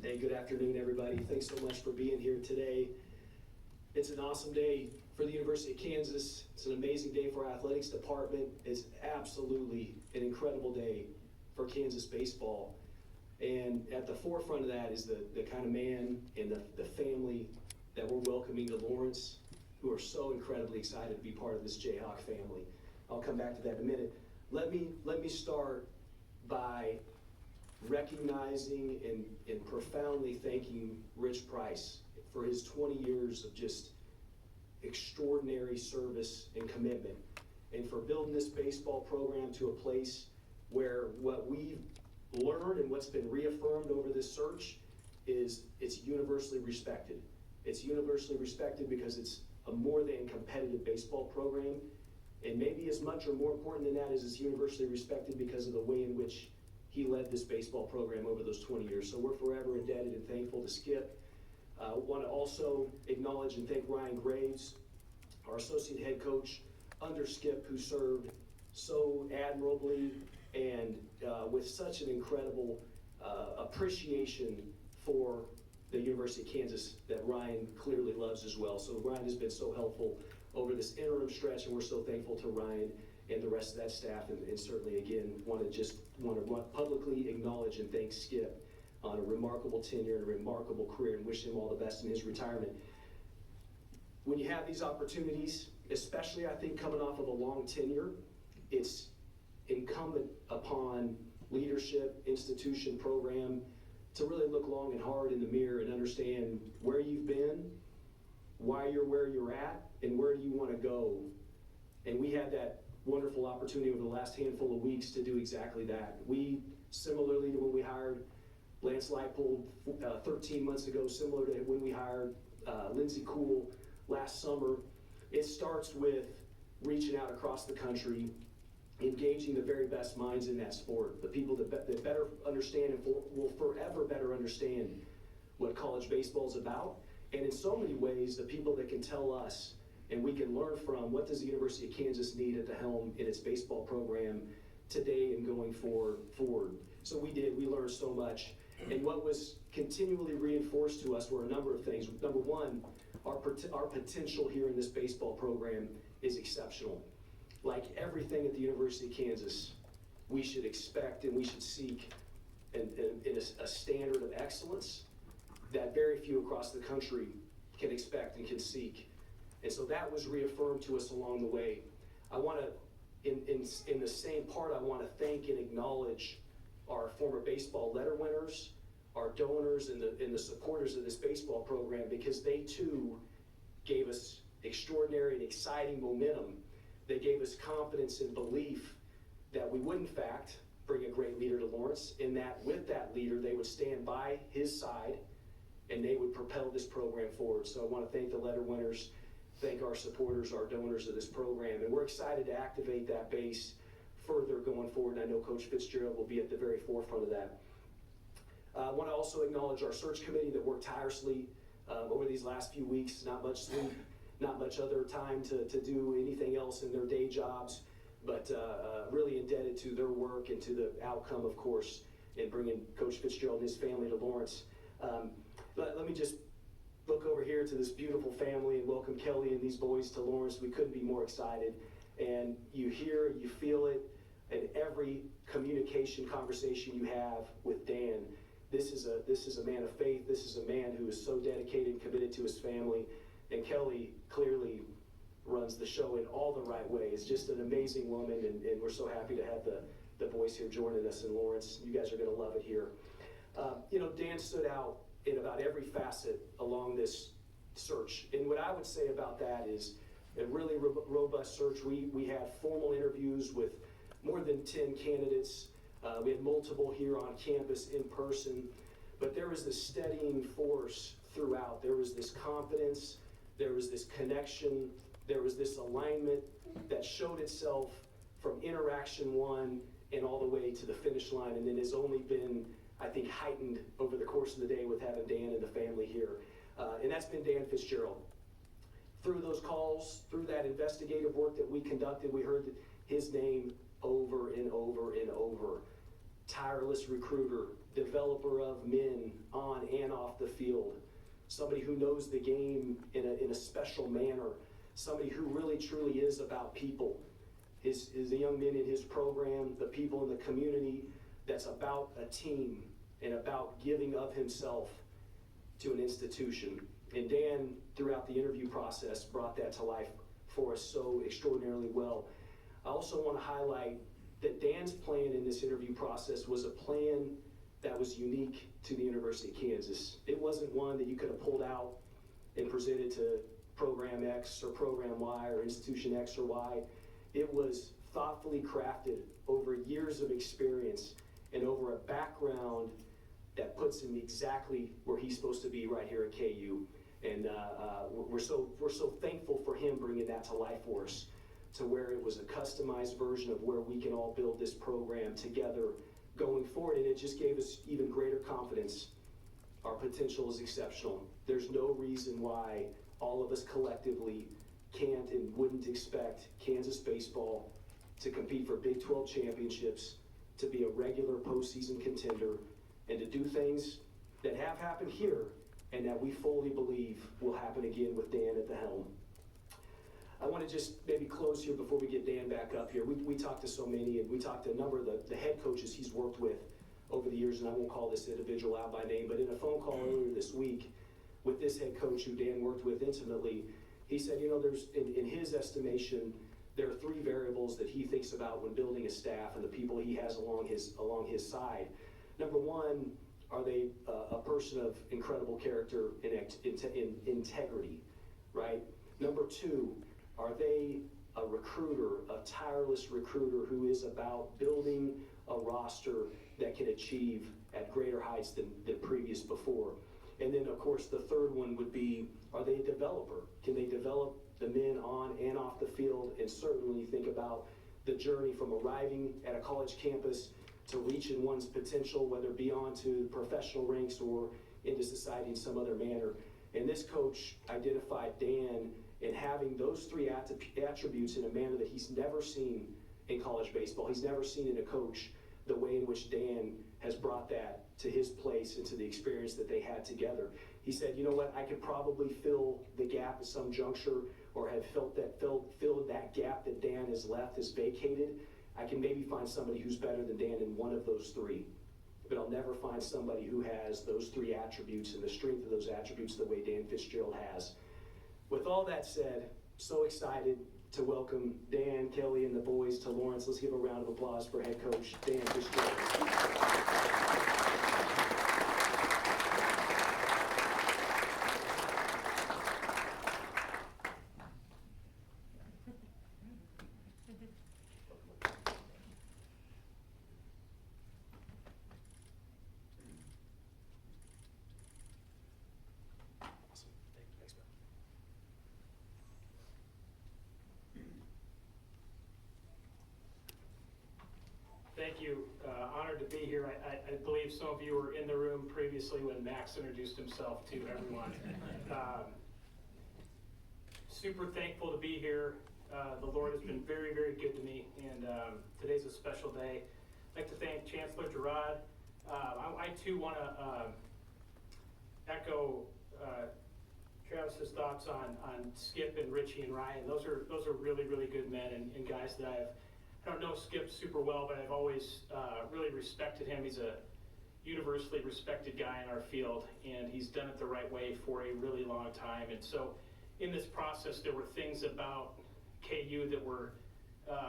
Hey, good afternoon, everybody. Thanks so much for being here today. It's an awesome day for the University of Kansas. It's an amazing day for our athletics department. It's absolutely an incredible day for Kansas baseball. And at the forefront of that is the kind of man and the family that we're welcoming to Lawrence, who are so incredibly excited to be part of this Jayhawk family. I'll come back to that in a minute. Let me start by recognizing and profoundly thanking Rich Price for his 20 years of just extraordinary service and commitment, and for building this baseball program to a place where what we've learned and what's been reaffirmed over this search is it's universally respected. It's universally respected because it's a more than competitive baseball program, and maybe as much or more important than that is it's universally respected because of the way in which he led this baseball program over those 20 years. So we're forever indebted and thankful to Skip. I want to also acknowledge and thank Ryan Graves, our associate head coach under Skip, who served so admirably and with such an incredible appreciation for the University of Kansas that Ryan clearly loves as well. So Ryan has been so helpful over this interim stretch, and we're so thankful to Ryan and the rest of that staff, and certainly again want to publicly acknowledge and thank Skip on a remarkable tenure and a remarkable career, and wish him all the best in his retirement. When you have these opportunities, especially I think coming off of a long tenure, it's incumbent upon leadership, institution, program to really look long and hard in the mirror and understand where you've been, why you're where you're at, and where do you want to go. And we had that wonderful opportunity over the last handful of weeks to do exactly that. We, similarly to when we hired Lance Leipold 13 months ago, similar to when we hired Lindsey Cool last summer, it starts with reaching out across the country, engaging the very best minds in that sport, the people that better understand and will forever better understand what college baseball is about, and in so many ways, the people that can tell us and we can learn from what does the University of Kansas need at the helm in its baseball program today and going forward. So we learned so much. And what was continually reinforced to us were a number of things. Number one, our potential here in this baseball program is exceptional. Like everything at the University of Kansas, we should expect and we should seek a standard of excellence that very few across the country can expect and can seek. And so that was reaffirmed to us along the way. I want to, in the same part, I want to thank and acknowledge our former baseball letter winners, our donors, and the supporters of this baseball program, because they too gave us extraordinary and exciting momentum. They gave us confidence and belief that we would in fact bring a great leader to Lawrence, and that with that leader they would stand by his side and they would propel this program forward. So I want to thank the letter winners, thank our supporters, our donors of this program, and we're excited to activate that base further going forward, and I know Coach Fitzgerald will be at the very forefront of that. I want to also acknowledge our search committee that worked tirelessly over these last few weeks, not much sleep, not much other time to do anything else in their day jobs, but really indebted to their work and to the outcome, of course, in bringing Coach Fitzgerald and his family to Lawrence. Let me just look over here to this beautiful family and welcome Kelly and these boys to Lawrence. We couldn't be more excited. And you hear, you feel it in every communication conversation you have with Dan. This is a man of faith. This is a man who is so dedicated and committed to his family. And Kelly clearly runs the show in all the right ways. Just an amazing woman, and we're so happy to have the boys here joining us in Lawrence. You guys are going to love it here. Dan stood out in about every facet along this search. And what I would say about that is a really robust search. We had formal interviews with more than 10 candidates. We had multiple here on campus in person, but there was this steadying force throughout. There was this confidence, there was this connection, there was this alignment that showed itself from interaction one and all the way to the finish line, and then has only been, I think, heightened over the course of the day with having Dan and the family here. And that's been Dan Fitzgerald. Through those calls, through that investigative work that we conducted, we heard his name over and over and over. tireless recruiter, developer of men on and off the field, somebody who knows the game in a special manner, somebody who really truly is about people. The young men in his program, the people in the community, that's about a team and about giving of himself to an institution. And Dan, throughout the interview process, brought that to life for us so extraordinarily well. I also want to highlight that Dan's plan in this interview process was a plan that was unique to the University of Kansas. It wasn't one that you could have pulled out and presented to program X or program Y or institution X or Y. It was thoughtfully crafted over years of experience and over a background that puts him exactly where he's supposed to be right here at KU. And we're so thankful for him bringing that to life for us, to where it was a customized version of where we can all build this program together going forward. And it just gave us even greater confidence. Our potential is exceptional. There's no reason why all of us collectively can't and wouldn't expect Kansas baseball to compete for Big 12 championships, to be a regular postseason contender, and to do things that have happened here and that we fully believe will happen again with Dan at the helm. I want to just maybe close here before we get Dan back up here. We talked to so many, and we talked to a number of the head coaches he's worked with over the years, and I won't call this individual out by name, but in a phone call earlier this week with this head coach who Dan worked with intimately, he said, you know, there's, in his estimation, there are three variables that he thinks about when building a staff and the people he has along his side. Number one, are they a person of incredible character and integrity, right? Number two, are they a recruiter, a tireless recruiter who is about building a roster that can achieve at greater heights than previous before? And then, of course, the third one would be, are they a developer? Can they develop the men on and off the field? And certainly when you think about the journey from arriving at a college campus to reaching one's potential, whether it be onto professional ranks or into society in some other manner. And this coach identified Dan in having those three attributes in a manner that he's never seen in college baseball. He's never seen in a coach the way in which Dan has brought that to his place and to the experience that they had together. He said, you know what, I could probably fill the gap at some juncture, or have filled that gap that Dan has left, has vacated. I can maybe find somebody who's better than Dan in one of those three, but I'll never find somebody who has those three attributes and the strength of those attributes the way Dan Fitzgerald has. With all that said, so excited to welcome Dan, Kelly, and the boys to Lawrence. Let's give a round of applause for head coach Dan Fitzgerald. Thank you. Honored to be here. I believe some of you were in the room previously when Max introduced himself to everyone. Super thankful to be here. The Lord has been very, very good to me, and today's a special day. I'd like to thank Chancellor Gerard. I too want to echo Travis's thoughts on Skip and Richie and Ryan. Those are really, really good men and guys that I don't know Skip super well, but I've always really respected him. He's a universally respected guy in our field, and he's done it the right way for a really long time. And so in this process, there were things about KU that were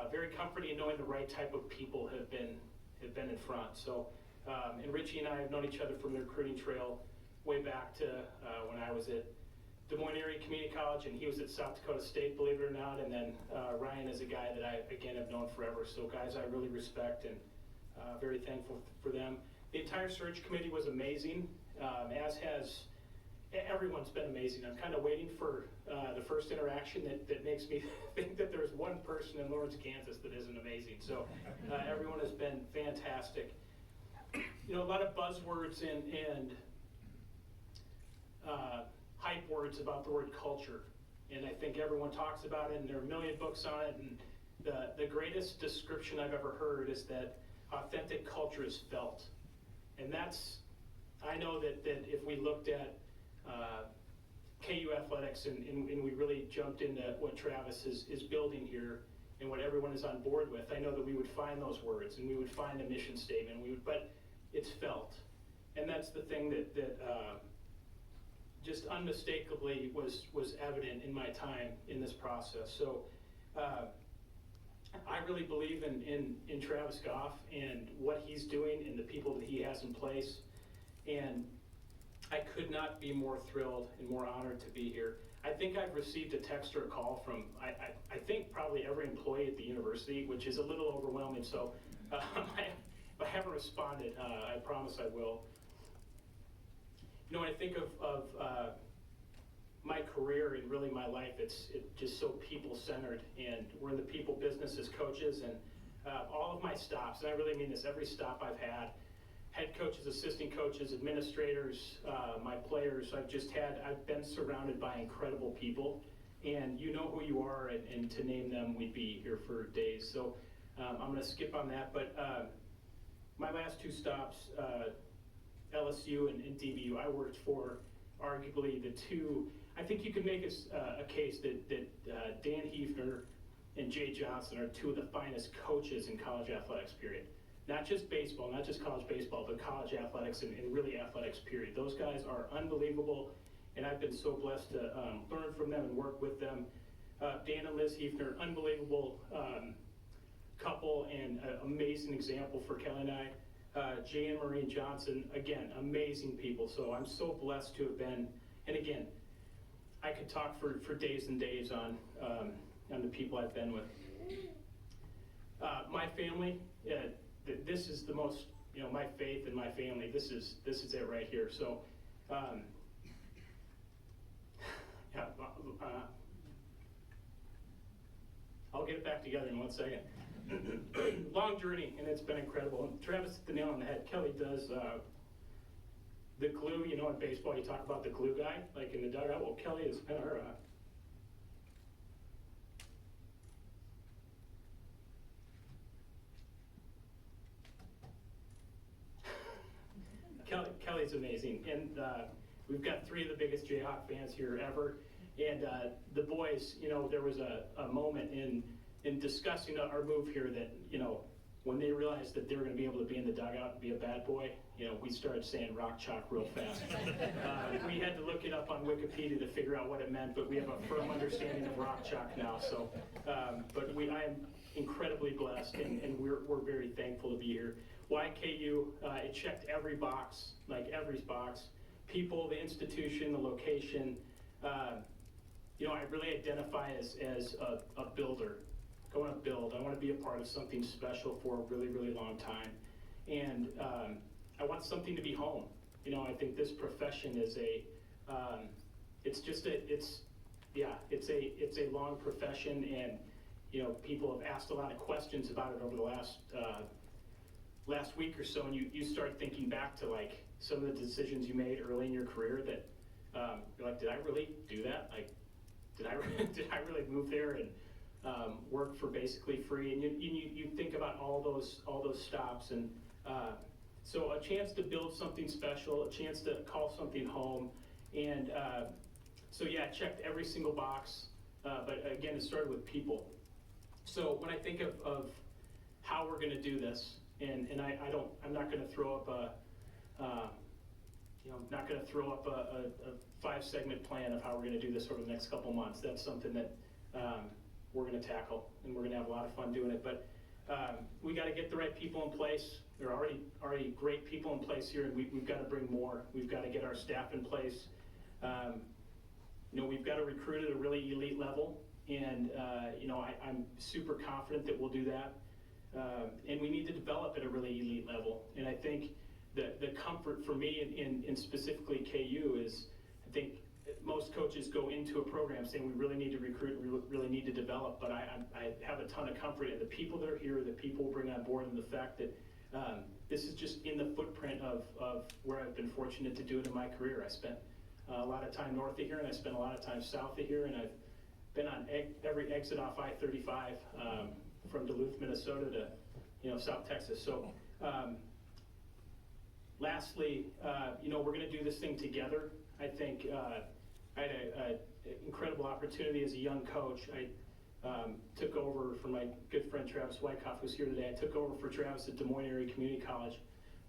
very comforting in knowing the right type of people have been in front. So, and Richie and I have known each other from the recruiting trail way back to when I was at Des Moines Area Community College, and he was at South Dakota State, believe it or not. And then Ryan is a guy that I, again, have known forever. So guys I really respect and very thankful for them. The entire search committee was amazing, as has, everyone's been amazing. I'm kind of waiting for the first interaction that makes me think that there's one person in Lawrence, Kansas that isn't amazing. So everyone has been fantastic. You know, a lot of buzzwords and hype words about the word culture, and I think everyone talks about it, and there are a million books on it, and the greatest description I've ever heard is that authentic culture is felt. And that's, I know that if we looked at KU athletics and we really jumped into what Travis is building here and what everyone is on board with, I know that we would find those words and we would find a mission statement, but it's felt. And that's the thing that just unmistakably was evident in my time in this process. So I really believe in Travis Goff and what he's doing and the people that he has in place. And I could not be more thrilled and more honored to be here. I think I've received a text or a call from, I think probably every employee at the university, which is a little overwhelming. So if I haven't responded, I promise I will. You know, when I think of my career and really my life, it's just so people-centered, and we're in the people business as coaches, and all of my stops, and I really mean this, every stop I've had, head coaches, assistant coaches, administrators, my players, I've been surrounded by incredible people, and you know who you are, and to name them, we'd be here for days. So I'm gonna skip on that, but my last two stops, LSU and DBU, I worked for arguably the two, I think you could make a case that Dan Fitzgerald and Jay Johnson are two of the finest coaches in college athletics, period. Not just baseball, not just college baseball, but college athletics and really athletics, period. Those guys are unbelievable, and I've been so blessed to learn from them and work with them. Dan and Liz Fitzgerald, unbelievable couple and amazing example for Kelly and I. Jay and Maureen Johnson, again, amazing people. So I'm so blessed to have been, and again, I could talk for days and days on the people I've been with. My family, this is the most, you know, my faith and my family, this is it right here. So, yeah, I'll get it back together in 1 second. Long journey, and it's been incredible. And Travis hit the nail on the head. Kelly does the glue, you know, in baseball, you talk about the glue guy, like in the dugout. Well, Kelly is our Kelly's amazing, and we've got 3 of the biggest Jayhawk fans here ever. And the boys, you know, there was a moment in discussing our move here that, you know, when they realized that they were going to be able to be in the dugout and be a bad boy, you know, we started saying rock chalk real fast. We had to look it up on Wikipedia to figure out what it meant, but we have a firm understanding of rock chalk now. So, but I am incredibly blessed, and we're very thankful to be here. Why KU? It checked every box, like every box. People, the institution, the location. You know, I really identify as a builder. I want to build. I want to be a part of something special for a really, really long time. And I want something to be home. You know, I think this profession is it's a long profession, and, you know, people have asked a lot of questions about it over the last week or so, and you start thinking back to, like, some of the decisions you made early in your career that you're like, did I really do that? Like, did I really move there and work for basically free? And you think about all those stops, and so a chance to build something special, a chance to call something home, and so yeah, I checked every single box, but again, it started with people. So when I think of how we're going to do this, and I'm not going to throw up a not going to throw up a 5-segment plan of how we're going to do this over the next couple months. That's something that we're going to tackle, and we're going to have a lot of fun doing it. But we got to get the right people in place. There are already great people in place here, and we've got to bring more. We've got to get our staff in place. You know, we've got to recruit at a really elite level, and you know, I'm super confident that we'll do that. And we need to develop at a really elite level. And I think the comfort for me in specifically KU is, I think most coaches go into a program saying we really need to recruit, we really need to develop, but I have a ton of comfort in the people that are here, the people bring on board, and the fact that this is just in the footprint of where I've been fortunate to do it in my career. I spent a lot of time north of here, and I spent a lot of time south of here, and I've been on every exit off I-35 from Duluth, Minnesota to, you know, South Texas. So Lastly, we're going to do this thing together. I think I had an incredible opportunity as a young coach. I took over for my good friend Travis Wyckoff, who's here today. I took over for Travis at Des Moines Area Community College.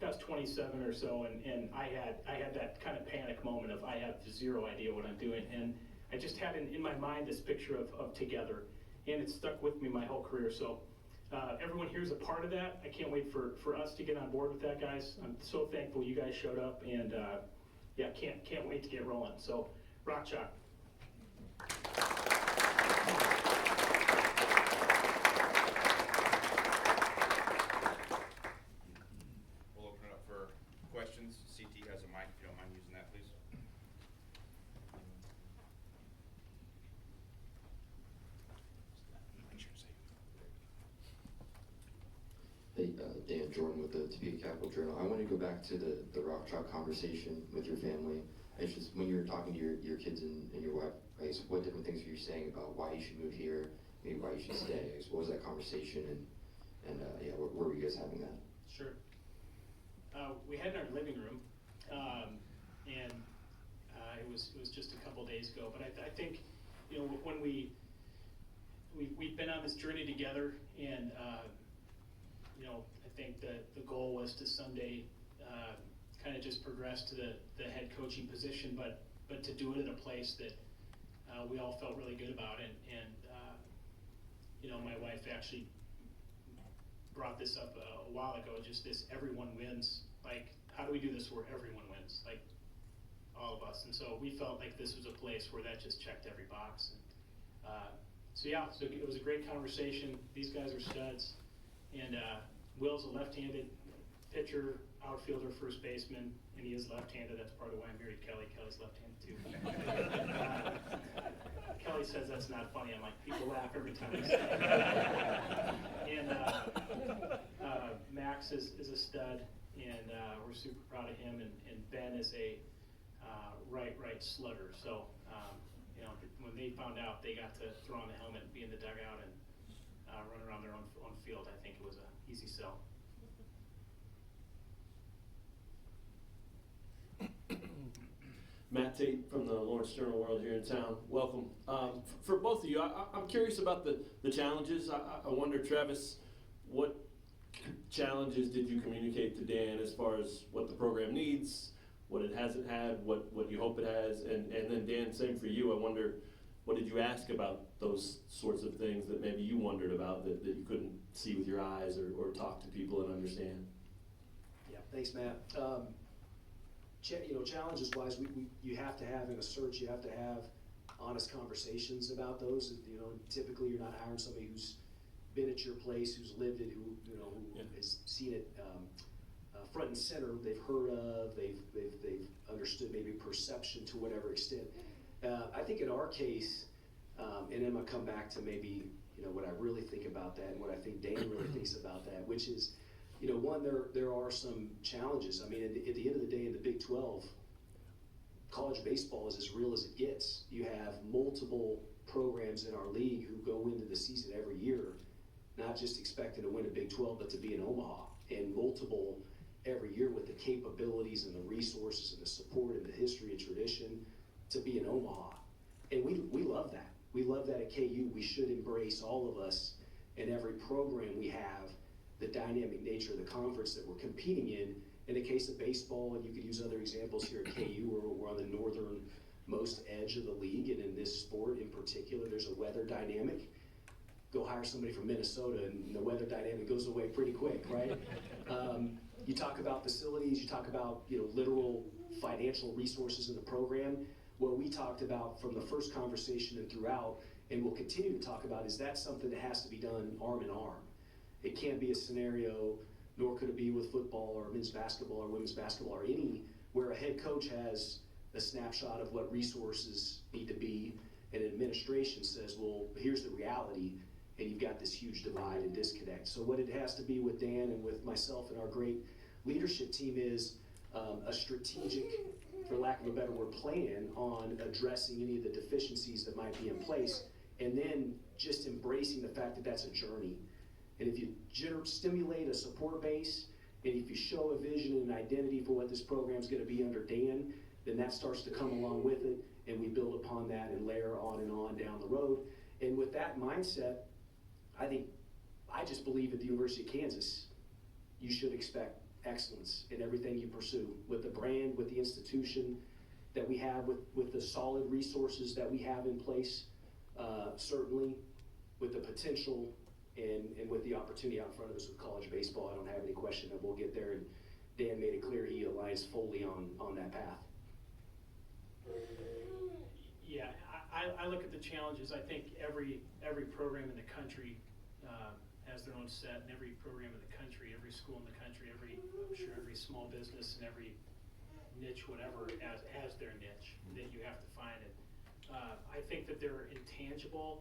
I was 27 or so, and I had that kind of panic moment of I have zero idea what I'm doing, and I just had in my mind this picture of together, and it stuck with me my whole career. So everyone here is a part of that. I can't wait for us to get on board with that, guys. I'm so thankful you guys showed up, and can't wait to get rolling. So rock chalk. We'll open it up for questions. CT has a mic, if you don't mind using that, please. Hey, Dan Jordan with the Topeka Capital Journal. I want to go back to the rock chalk conversation with your family. It's just when you were talking to your kids and your wife, I guess, what different things were you saying about why you should move here, maybe why you should stay? I guess, what was that conversation, and where were you guys having that? Sure. We had it in our living room, and it was just a couple days ago. But I think, when we've been on this journey together, and I think the goal was to someday kind of just progress to the head coaching position, but to do it in a place that we all felt really good about, and my wife actually brought this up a while ago, just this everyone wins. Like, how do we do this where everyone wins? Like, all of us. And so we felt like this was a place where that just checked every box. And, so it was a great conversation. These guys are studs. And Will's a left-handed pitcher, outfielder, first baseman, and he is left-handed. That's part of why I married Kelly. Kelly's left-handed too. Kelly says that's not funny. I'm like, people laugh every time I say it. And Max is a stud, and we're super proud of him. And Ben is a right slugger. So when they found out they got to throw on the helmet and be in the dugout and run around their own field, I think it was an easy sell. Matt Tate from the Lawrence Journal World here in town. Welcome. For both of you, I'm curious about the challenges. I wonder, Travis, what challenges did you communicate to Dan as far as what the program needs, what it hasn't had, what you hope it has, and then Dan, same for you. I wonder, what did you ask about those sorts of things that maybe you wondered about that you couldn't see with your eyes or talk to people and understand? Yeah, thanks, Matt. Challenges wise, you have to have in a search, you have to have honest conversations about those. Typically you're not hiring somebody who's been at your place, who's lived it, who has seen it front and center. They've heard of, they've understood maybe perception to whatever extent. I think in our case, and I'm gonna come back to maybe what I really think about that and what I think Dan really thinks about that, which is, one, there are some challenges. I mean, at the end of the day, in the Big 12, college baseball is as real as it gets. You have multiple programs in our league who go into the season every year, not just expecting to win a Big 12, but to be in Omaha, and multiple every year with the capabilities and the resources and the support and the history and tradition to be in Omaha. And we love that. We love that at KU. We should embrace, all of us, in every program we have, the dynamic nature of the conference that we're competing in. In the case of baseball, and you could use other examples here at KU, where we're on the northernmost edge of the league, and in this sport in particular, there's a weather dynamic. Go hire somebody from Minnesota, and the weather dynamic goes away pretty quick, right? You talk about facilities, you talk about literal financial resources in the program. What we talked about from the first conversation and throughout, and we'll continue to talk about, is that something that has to be done arm in arm. It can't be a scenario, nor could it be with football or men's basketball or women's basketball or any, where a head coach has a snapshot of what resources need to be, and administration says, well, here's the reality, and you've got this huge divide and disconnect. So what it has to be with Dan and with myself and our great leadership team is a strategic, for lack of a better word, plan on addressing any of the deficiencies that might be in place, and then just embracing the fact that that's a journey. And if you stimulate a support base And if you show a vision and an identity for what this program's gonna be under Dan, then that starts to come along with it, and we build upon that and layer on and on down the road. And with that mindset, I just believe at the University of Kansas, you should expect excellence in everything you pursue, with the brand, with the institution that we have, with the solid resources that we have in place, certainly with the potential and with the opportunity out in front of us with college baseball. I don't have any question that we'll get there, and Dan made it clear he aligns fully on that path. Yeah, I look at the challenges. I think every program in the country has their own set, and every program in the country, every school in the country, I'm sure every small business and every niche, whatever, has their niche that you have to find it. I think that they're intangible,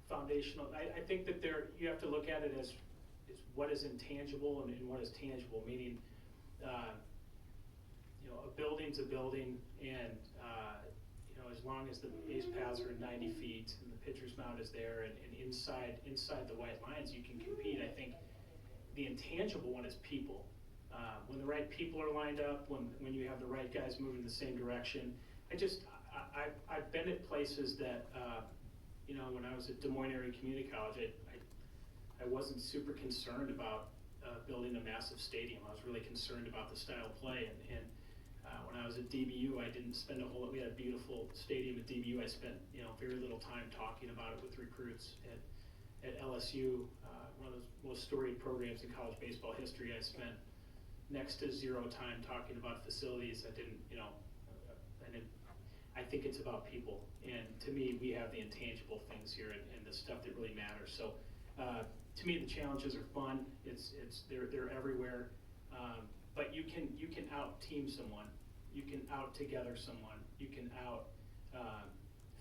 foundational. I think that you have to look at it as what is intangible and what is tangible, meaning a building's a building, and as long as the base paths are 90 feet and the pitcher's mound is there, and inside the white lines you can compete. I think the intangible one is people. When the right people are lined up, when you have the right guys moving in the same direction. I've been at places that, when I was at Des Moines Area Community College, I wasn't super concerned about building a massive stadium. I was really concerned about the style of play. And when I was at DBU, I didn't spend we had a beautiful stadium at DBU. I spent, very little time talking about it with recruits. At LSU, one of those most storied programs in college baseball history, I spent next to zero time talking about facilities. I think it's about people, and to me, we have the intangible things here and the stuff that really matters. So, to me, the challenges are fun. They're everywhere, but you can out team someone, you can out together someone, you can out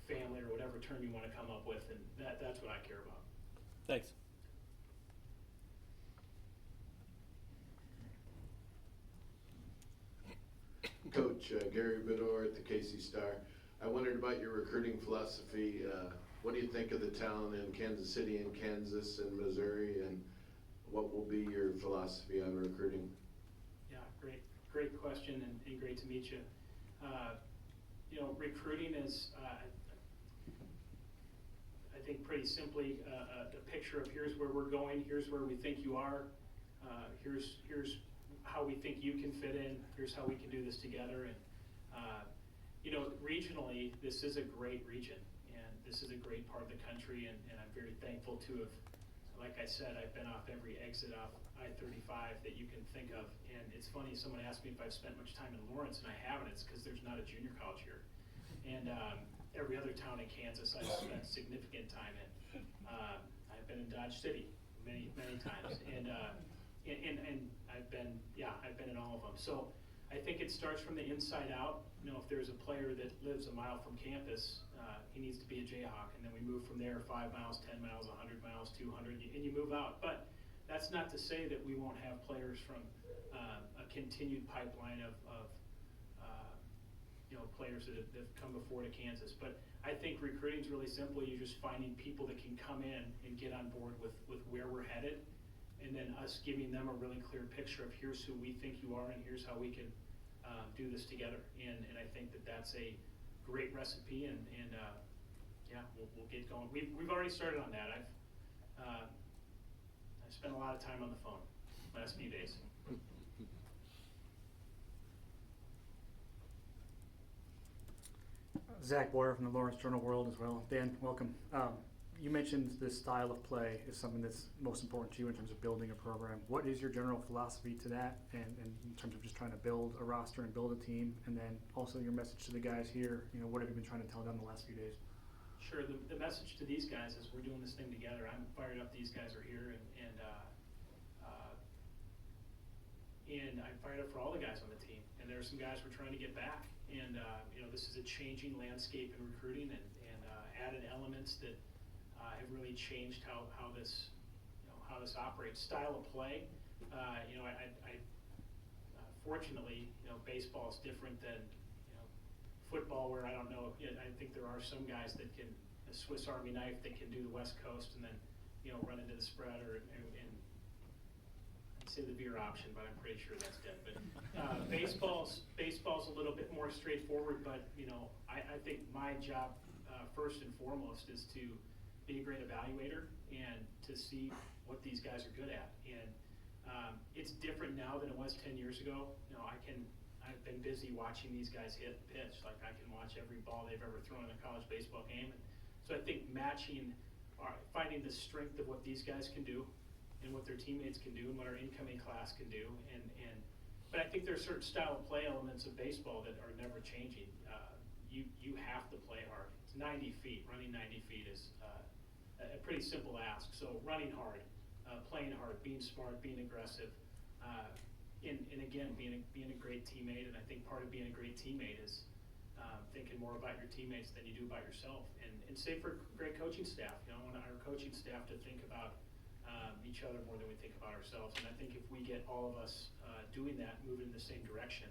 family, or whatever term you want to come up with, and that's what I care about. Thanks. Coach Gary Bidor at the KC Star. I wondered about your recruiting philosophy. What do you think of the talent in Kansas City and Kansas and Missouri, and what will be your philosophy on recruiting? Yeah, great question, and great to meet you. Recruiting is, I think pretty simply, a picture of here's where we're going, here's where we think you are, here's how we think you can fit in, here's how we can do this together. And regionally, this is a great region, and this is a great part of the country, and I'm very thankful to have, like I said, I've been off every exit off I-35 that you can think of. And it's funny, someone asked me if I've spent much time in Lawrence, and I haven't. It's because there's not a junior college here. And every other town in Kansas I've spent significant time in. I've been in Dodge City many times, and I've been in all of them. So I think it starts from the inside out. If there's a player that lives a mile from campus, he needs to be a Jayhawk, and then we move from there 5 miles, 10 miles, 100 miles, 200, and you move out. But that's not to say that we won't have players from a continued pipeline of players that have come before to Kansas. But I think recruiting is really simple. You're just finding people that can come in and get on board with where we're headed, and then us giving them a really clear picture of here's who we think you are, and here's how we can do this together. And I think that that's a great recipe, and we'll get going. We've already started on that. I've spent a lot of time on the phone last few days. Zach Boyer from the Lawrence Journal-World as well. Dan, welcome. You mentioned this style of play is something that's most important to you in terms of building a program. What is your general philosophy to that, and in terms of just trying to build a roster and build a team, and then also your message to the guys here? What have you been trying to tell them the last few days? Sure. The message to these guys is we're doing this thing together. I'm fired up. These guys are here, and I'm fired up for all the guys on the team. And there are some guys we're trying to get back. And this is a changing landscape in recruiting, and added elements that have really changed how this operates. Style of play. Fortunately, baseball is different than football, where I don't know. I think there are some guys that can, a Swiss Army knife, that can do the West Coast and then run into the spread and say the beer option, but I'm pretty sure that's dead. But baseball's a little bit more straightforward, but I think my job first and foremost is to be a great evaluator and to see what these guys are good at. And it's different now than it was 10 years ago. I've been busy watching these guys hit pitch. Like I can watch every ball they've ever thrown in a college baseball game. And so I think finding the strength of what these guys can do and what their teammates can do and what our incoming class can do. But I think there are certain style of play elements of baseball that are never changing. You have to play hard. It's 90 feet. Running 90 feet is a pretty simple ask. So running hard, playing hard, being smart, being aggressive, and again, being a great teammate. And I think part of being a great teammate is thinking more about your teammates than you do about yourself. And same for great coaching staff. I want our coaching staff to think about each other more than we think about ourselves. And I think if we get all of us doing that, moving in the same direction,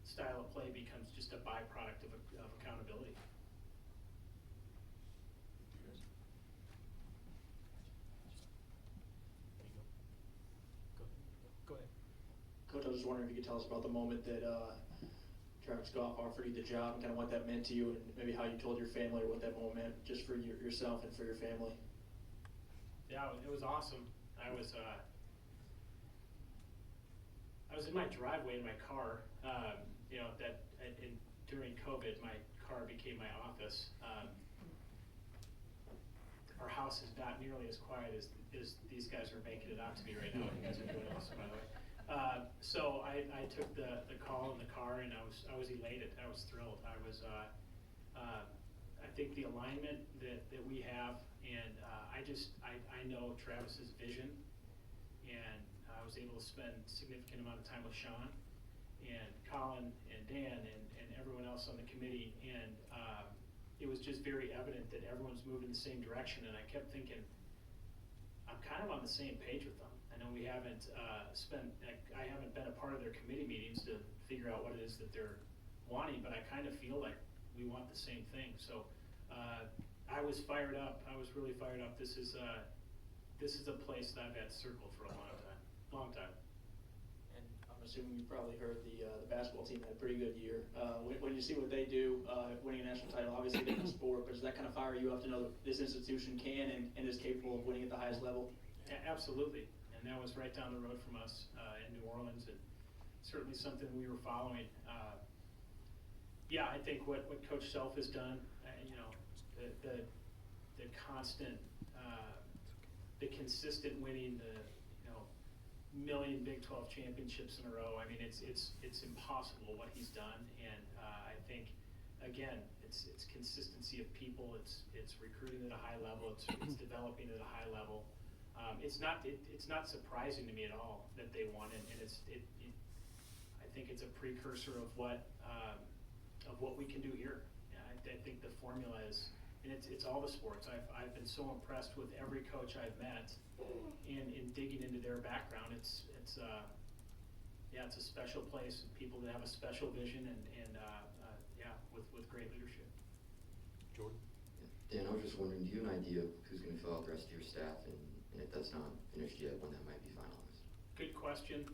style of play becomes just a byproduct of accountability. Go ahead. Coach, I was just wondering if you could tell us about the moment that Travis Goff offered you the job and kind of what that meant to you, and maybe how you told your family or what that moment meant just for yourself and for your family. Yeah, it was awesome. I was in my driveway in my car. During COVID, my car became my office. Our house is not nearly as quiet as these guys are making it out to be right now. You guys are doing awesome, by the way. So I took the call in the car, and I was elated. I was thrilled. I think the alignment that we have, and I know Travis's vision, and I was able to spend a significant amount of time with Sean and Colin and Dan and everyone else on the committee, and it was just very evident that everyone's moving in the same direction. And I kept thinking, I'm kind of on the same page with them. I know we haven't I haven't been a part of their committee meetings to figure out what it is that they're wanting, but I kind of feel like we want the same thing. So I was fired up. I was really fired up. This is a place that I've had circled for a long time. And I'm assuming you probably heard the basketball team had a pretty good year. When you see what they do, winning a national title, obviously different sport, but does that kind of fire you up to know that this institution can and is capable of winning at the highest level? Yeah, absolutely. And that was right down the road from us in New Orleans, and certainly something we were following. I think what Coach Self has done, the constant, the consistent winning, the million Big 12 championships in a row. I mean, it's impossible what he's done, and I think again, it's consistency of people. It's recruiting at a high level. It's developing at a high level. It's not surprising to me at all that they won, and I think it's a precursor of what we can do here. I think the formula is, and it's all the sports. I've been so impressed with every coach I've met, and in digging into their background, it's a special place. People that have a special vision, and with great leadership. Jordan? Dan, I was just wondering, do you have an idea of who's going to fill out the rest of your staff, and if that's not finished yet, when that might be finalized? Good question.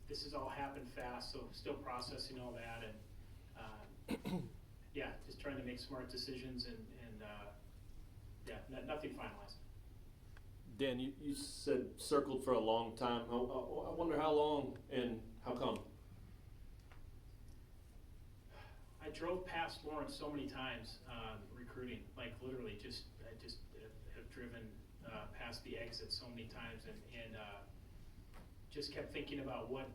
This has all happened fast, so still processing all that, and just trying to make smart decisions, and nothing finalized. Dan, you said circled for a long time. I wonder how long and how come? I drove past Lawrence so many times recruiting, like literally I just have driven past the exit so many times, and just kept thinking about what,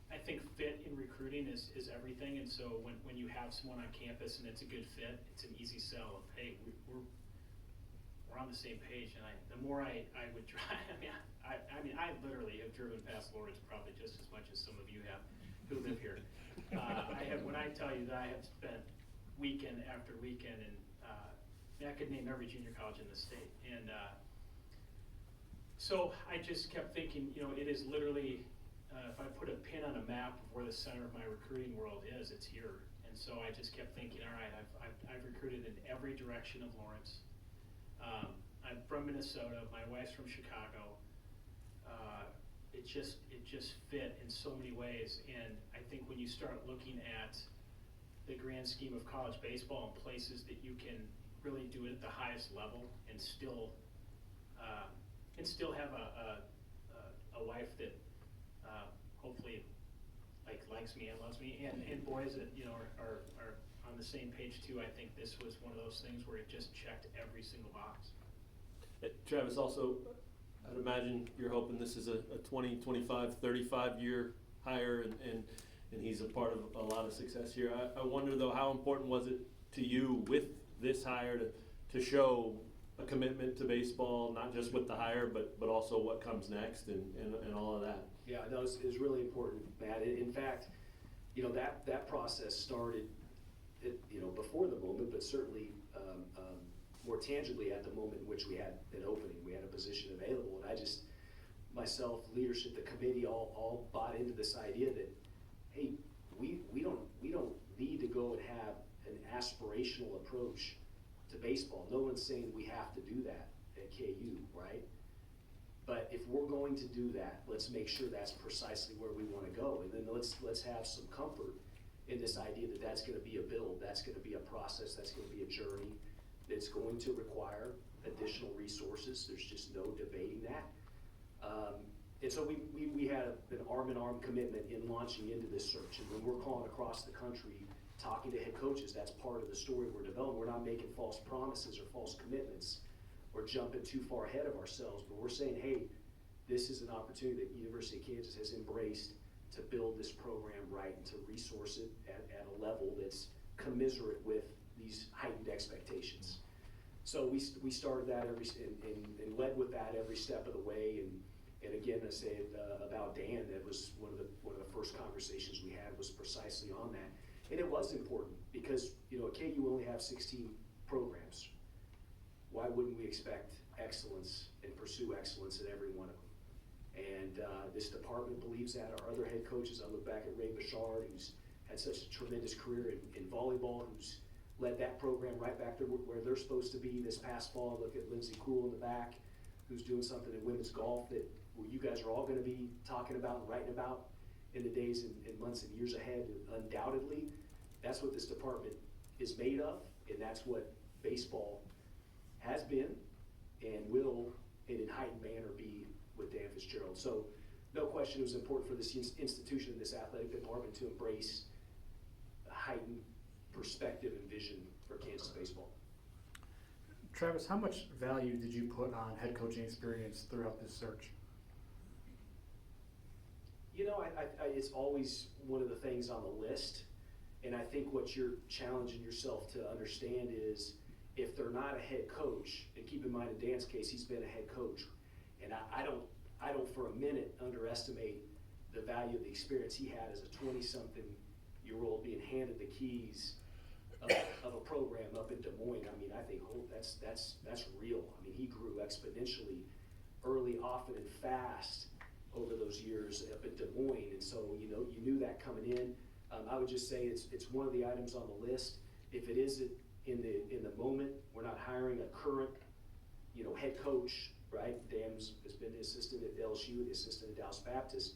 I think fit in recruiting is everything. And so when you have someone on campus and it's a good fit, it's an easy sell of, hey, we're on the same page. And the more I would drive, I literally have driven past Lawrence probably just as much as some of you have who live here. When I tell you that I have spent weekend after weekend, and I could name every junior college in the state. And so I just kept thinking, it is literally, if I put a pin on a map of where the center of my recruiting world is, it's here. And so I just kept thinking, all right, I've recruited in every direction of Lawrence. I'm from Minnesota. My wife's from Chicago. it just fit in so many ways. And I think when you start looking at the grand scheme of college baseball and places that you can really do it at the highest level and still have a wife that hopefully likes me and loves me, and boys that are on the same page too. I think this was one of those things where it just checked every single box. Travis, also, I'd imagine you're hoping this is a 20, 25, 35-year hire, and he's a part of a lot of success here. I wonder, though, how important was it to you with this hire to show a commitment to baseball, not just with the hire, but also what comes next and all of that? Yeah, no, it was really important, Matt. In fact, that process started, before the moment, but certainly more tangibly at the moment in which we had an opening, we had a position available, and I just, myself, leadership, the committee, all bought into this idea that, hey, we don't need to go and have an aspirational approach to baseball. No one's saying we have to do that at KU, right? But if we're going to do that, let's make sure that's precisely where we want to go, and then let's have some comfort in this idea that that's going to be a build, that's going to be a process, that's going to be a journey, that's going to require additional resources. There's just no debating that. And so we had an arm-in-arm commitment in launching into this search. And when we're calling across the country, talking to head coaches, that's part of the story we're developing. We're not making false promises or false commitments or jumping too far ahead of ourselves, but we're saying, hey, this is an opportunity that University of Kansas has embraced to build this program right and to resource it at a level that's commensurate with these heightened expectations. So we started that and led with that every step of the way. And again, I say about Dan, that was one of the first conversations we had was precisely on that. And it was important because at KU we only have 16 programs. Why wouldn't we expect excellence and pursue excellence in every one of them? And this department believes that. Our other head coaches, I look back at Ray Bouchard, who's had such a tremendous career in volleyball, who's led that program right back to where they're supposed to be this past fall. I look at Lindsey Cool in the back, who's doing something in women's golf that you guys are all going to be talking about and writing about in the days and months and years ahead. Undoubtedly, that's what this department is made of, and that's what baseball has been and will, in a heightened manner, be with Dan Fitzgerald. So no question it was important for this institution, this athletic department, to embrace a heightened perspective and vision for Kansas baseball. Travis, how much value did you put on head coaching experience throughout this search? It's always one of the things on the list, and I think what you're challenging yourself to understand is if they're not a head coach, and keep in mind in Dan's case, he's been a head coach, and I don't for a minute underestimate the value of the experience he had as a 20-something-year-old being handed the keys of a program up in Des Moines. I mean, I think that's real. I mean, he grew exponentially early, often, and fast over those years up in Des Moines, and so you knew that coming in. I would just say it's one of the items on the list. If it isn't in the moment, we're not hiring a current head coach, right? Dan has been the assistant at LSU, the assistant at Dallas Baptist.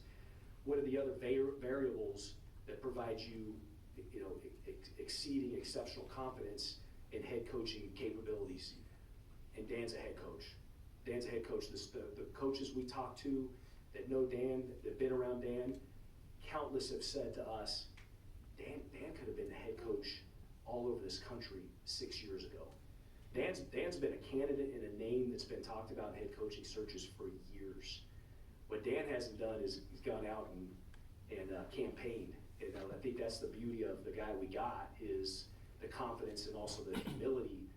What are the other variables that provide you exceeding exceptional confidence in head coaching capabilities? And Dan's a head coach. Dan's a head coach. The coaches we talk to that know Dan, that have been around Dan, countless have said to us, Dan could have been the head coach all over this country 6 years ago. Dan's been a candidate and a name that's been talked about in head coaching searches for years. What Dan hasn't done is he's gone out and campaigned. And I think that's the beauty of the guy we got, is the confidence and also the humility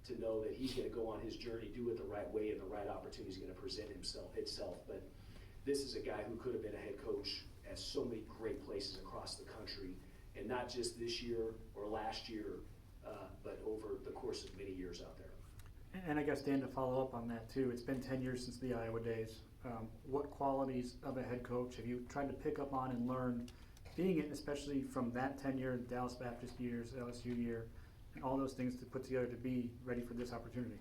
to know that he's going to go on his journey, do it the right way, and the right opportunity is going to present itself. But this is a guy who could have been a head coach at so many great places across the country, and not just this year or last year, but over the course of many years out there. And I guess, Dan, to follow up on that too, it's been 10 years since the Iowa days. What qualities of a head coach have you tried to pick up on and learn, being it especially from that tenure, Dallas Baptist years, LSU year, and all those things to put together to be ready for this opportunity?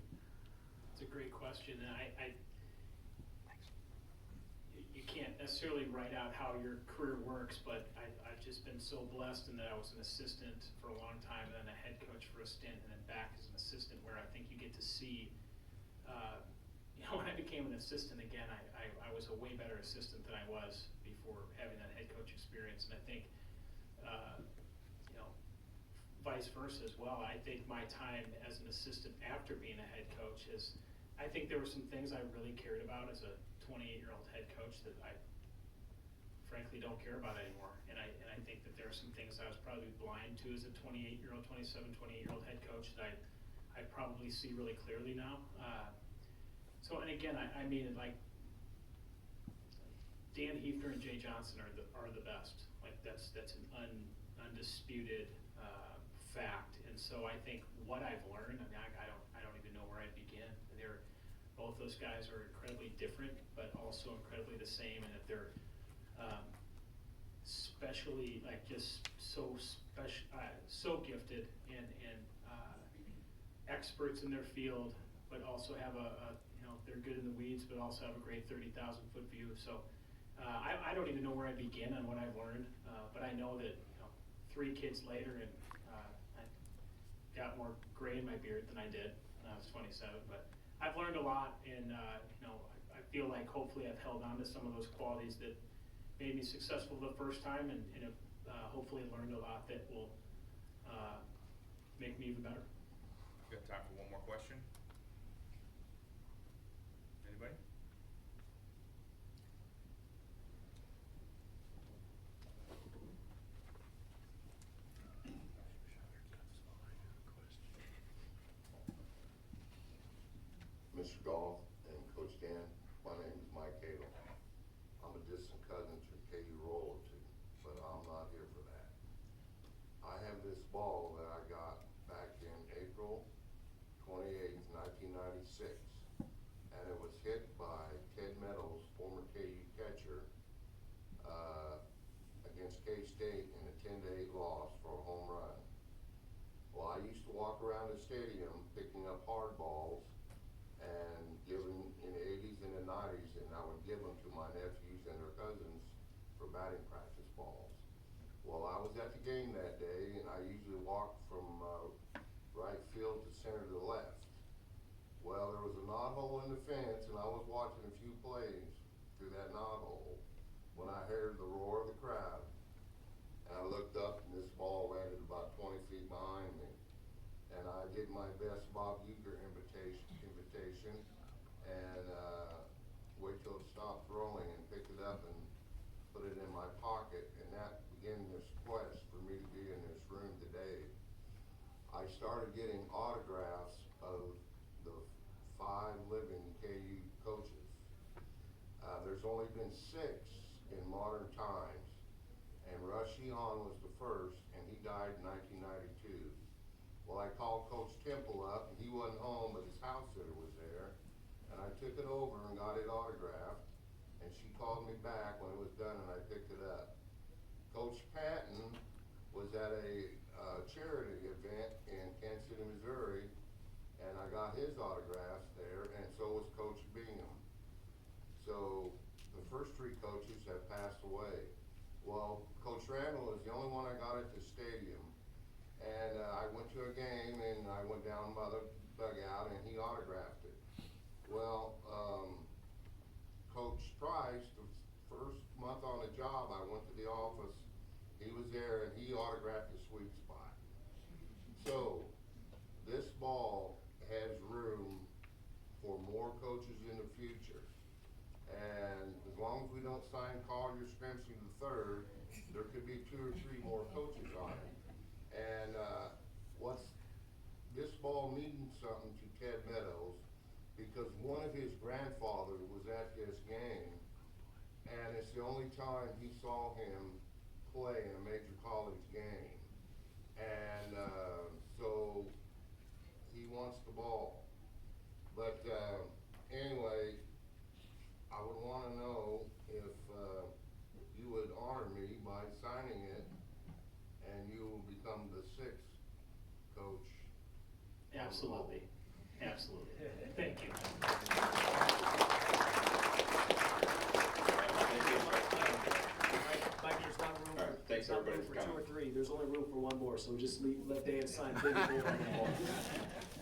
It's a great question. And can't necessarily write out how your career works, but I've just been so blessed in that I was an assistant for a long time, and then a head coach for a stint, and then back as an assistant, where I think you get to see, when I became an assistant again, I was a way better assistant than I was before having that head coach experience, and I think, vice versa as well. I think my time as an assistant after being a head coach I think there were some things I really cared about as a 28-year-old head coach that I frankly don't care about anymore. And I think that there are some things I was probably blind to as a 28-year-old, 28-year-old head coach that I probably see really clearly now. And again, I mean it like Dan Hefner and Jay Johnson are the best. Like that's an undisputed fact. And so I think what I've learned, I mean, I don't even know where I'd begin. Both those guys are incredibly different, but also incredibly the same, and that they're especially like just so gifted and experts in their field, but also have they're good in the weeds, but also have a great 30,000-foot view. So I don't even know where I begin on what I've learned, but I know that 3 kids later, and I got more gray in my beard than I did when I was 27. But I've learned a lot, and I feel like hopefully I've held on to some of those qualities that made me successful the first time, and have hopefully learned a lot that will make me even better. We have time for one more question. Anybody? Mr. Goff and Coach Dan, my name is Mike Cadle. I'm a distant cousin to KU royalty, but I'm not here for that. I have this ball that I got back in April 28th, 1996, and it was hit by Ted Meadows, former KU catcher, against K-State in a 10-8 loss for a home run. Well, I used to walk around the stadium picking up hard balls and giving in the 80s and the 90s, and I would give them to my nephews and their cousins for batting practice balls. Well, I was at the game that day, and I usually walked from right field to center to the left. Well, there was a knothole in the fence, and I was watching a few plays through that knothole when I heard the roar of the crowd. And I looked up, and this ball landed about 20 feet behind me. And I did my best Bob Uecker invitation, and wait till it stopped rolling and picked it up and put it in my pocket, and that began this quest for me to be in this room today. I started getting autographs of the 5 living KU coaches. There's only been 6 in modern times, and Rush Sheehan was the first, and he died in 1992. Well, I called Coach Temple up, and he wasn't home, but his house sitter was there, and I took it over and got it autographed, and she called me back when it was done, and I picked it up. Coach Patton was at a charity event in Kansas City, Missouri, and I got his autographs there, and so was Coach Bingham. So the first 3 coaches have passed away. Well, Coach Randall is the only one I got at the stadium. And I went to a game, and I went down by the dugout, and he autographed it. Well, Coach Price, the first month on the job, I went to the office. He was there, and he autographed the sweet spot. So this ball has room for more coaches in the future. And as long as we don't sign Collier Spencer III, there could be 2 or 3 more coaches on it. And this ball means something to Ted Meadows, because one of his grandfathers was at this game, and it's the only time he saw him play in a major college game. And so he wants the ball. But anyway, I would want to know if you would honor me by signing it, and you will become the 6th coach. Absolutely. Absolutely. Thank you. Thanks, Not everybody, room for for two coming. or three, there's only room for one more, so just let Dan sign big and bold on that.